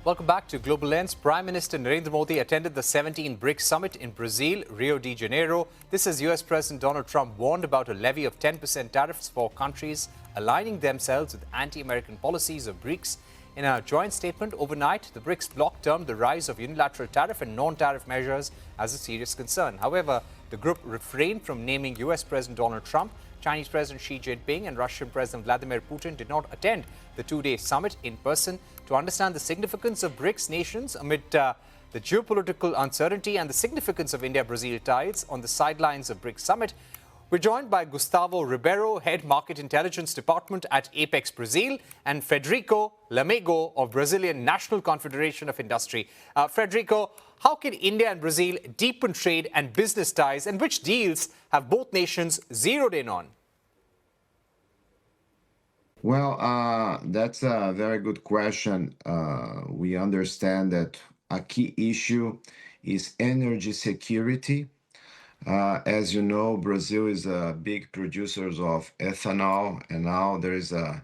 Welcome back to Global Lens. Prime Minister Narendra Modi attended the 17th BRICS Summit in Brazil, Rio de Janeiro. This as US President Donald Trump warned about a levy of 10% tariffs for countries aligning themselves with anti-American policies of BRICS. In a joint statement overnight, the BRICS bloc termed the rise of unilateral tariff and non-tariff measures as a serious concern. However, the group refrained from naming US President Donald Trump. Chinese President Xi Jinping and Russian President Vladimir Putin did not attend the two-day summit in person. To understand the significance of BRICS nations amid the geopolitical uncertainty and the significance of India-Brazil ties on the sidelines of BRICS summit, we're joined by Gustavo Ribeiro, Head Market Intelligence Department at Apex-Brasil, and Frederico Lamego of Brazilian National Confederation of Industry. Frederico, how can India and Brazil deepen trade and business ties, and which deals have both nations zeroed in on? Well, that's a very good question. We understand that a key issue is energy security. As you know, Brazil is a big producer of ethanol, and now there is a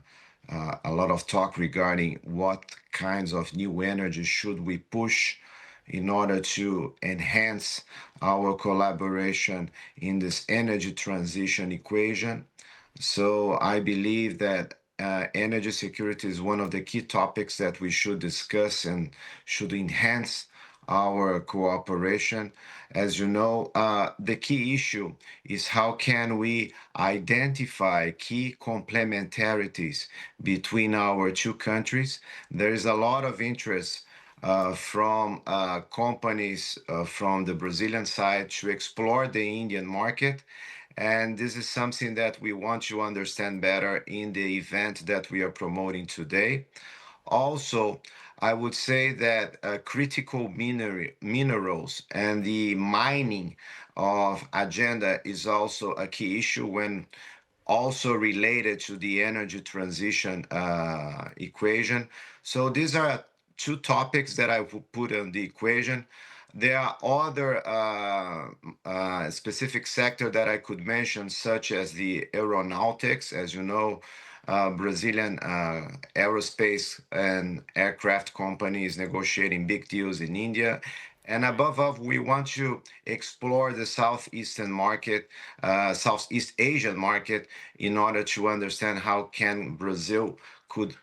lot of talk regarding what kinds of new energy should we push in order to enhance our collaboration in this energy transition equation. So I believe that energy security is one of the key topics that we should discuss and should enhance our cooperation. As you know, the key issue is how can we identify key complementarities between our two countries. There is a lot of interest from companies from the Brazilian side to explore the Indian market. And this is something that we want to understand better in the event that we are promoting today. Also, I would say that critical minerals and the mining of agenda is also a key issue when also related to the energy transition equation. So these are two topics that I would put on the equation. There are other specific sector that I could mention, such as the aeronautics. As you know, Brazilian aerospace and aircraft companies negotiating big deals in India. And above all, we want to explore the Southeastern market, Southeast Asian market, in order to understand how can Brazil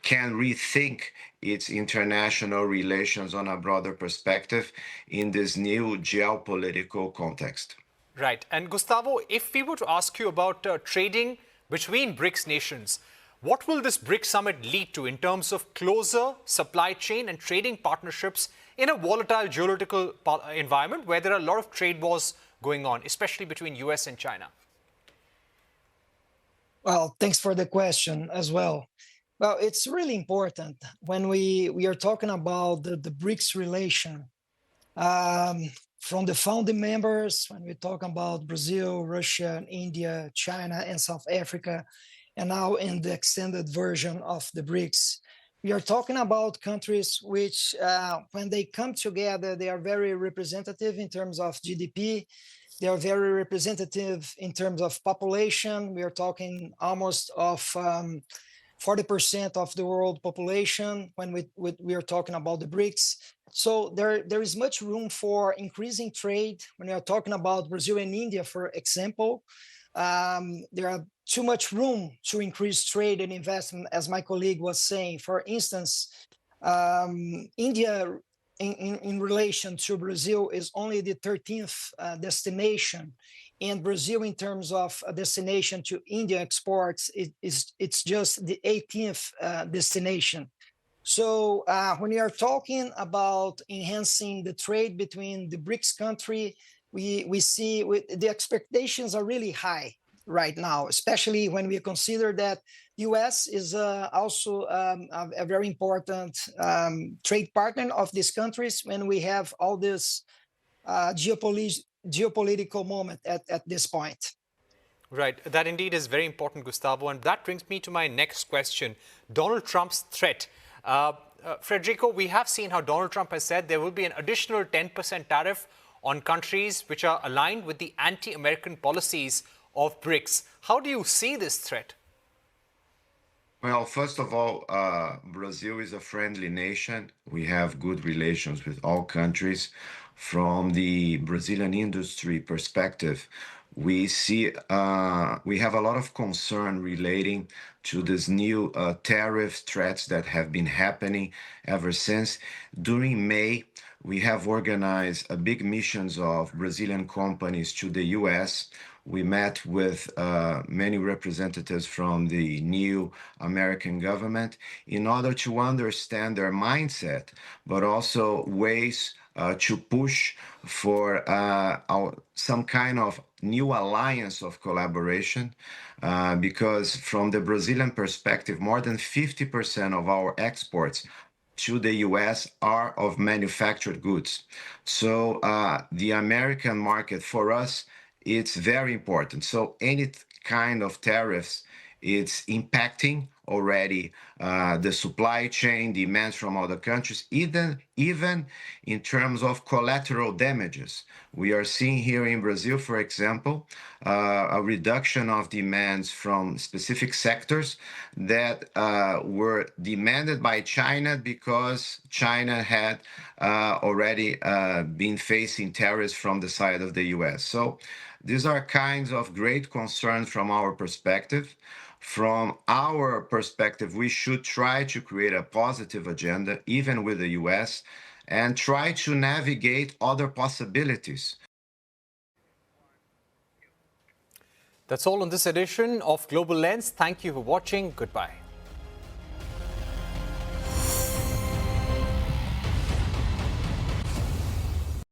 can rethink its international relations on a broader perspective in this new geopolitical context. Right. And Gustavo, if we were to ask you about trading between BRICS nations, what will this BRICS summit lead to in terms of closer supply chain and trading partnerships in a volatile geopolitical environment where there are a lot of trade wars going on, especially between US and China? Well, thanks for the question as well. Well, it's really important when we are talking about the BRICS relation from the founding members, when we talk about Brazil, Russia, India, China, and South Africa, and now in the extended version of the BRICS. We are talking about countries which, when they come together, they are very representative in terms of GDP. They are very representative in terms of population. We are talking almost of 40% of the world population when we are talking about the BRICS. So there is much room for increasing trade. When we are talking about Brazil and India, for example, there are too much room to increase trade and investment, as my colleague was saying. For instance, India in relation to Brazil is only the 13th destination, and Brazil in terms of a destination to India exports, it's just the 18th destination. So when we are talking about enhancing the trade between the BRICS country, we see the expectations are really high right now, especially when we consider that the US is also a very important trade partner of these countries when we have all this geopolitical moment at this point. Right. That indeed is very important, Gustavo. And that brings me to my next question. Donald Trump's threat. Frederico, we have seen how Donald Trump has said there will be an additional 10% tariff on countries which are aligned with the anti-American policies of BRICS. How do you see this threat? Well, first of all, Brazil is a friendly nation. We have good relations with all countries. From the Brazilian industry perspective, we have a lot of concern relating to this new tariff threats that have been happening ever since. During May, we have organized a big missions of Brazilian companies to the US. We met with many representatives from the new American government in order to understand their mindset, but also ways to push for some kind of new alliance of collaboration. Because from the Brazilian perspective, more than 50% of our exports to the US are of manufactured goods. So the American market for us, it's very important. So any kind of tariffs, it's impacting already the supply chain demands from other countries, even in terms of collateral damages. We are seeing here in Brazil, for example, a reduction of demands from specific sectors that were demanded by China because China had already been facing tariffs from the side of the US. So these are kinds of great concerns from our perspective. From our perspective, we should try to create a positive agenda, even with the US, and try to navigate other possibilities. That's all on this edition of Global Lens. Thank you for watching. Goodbye.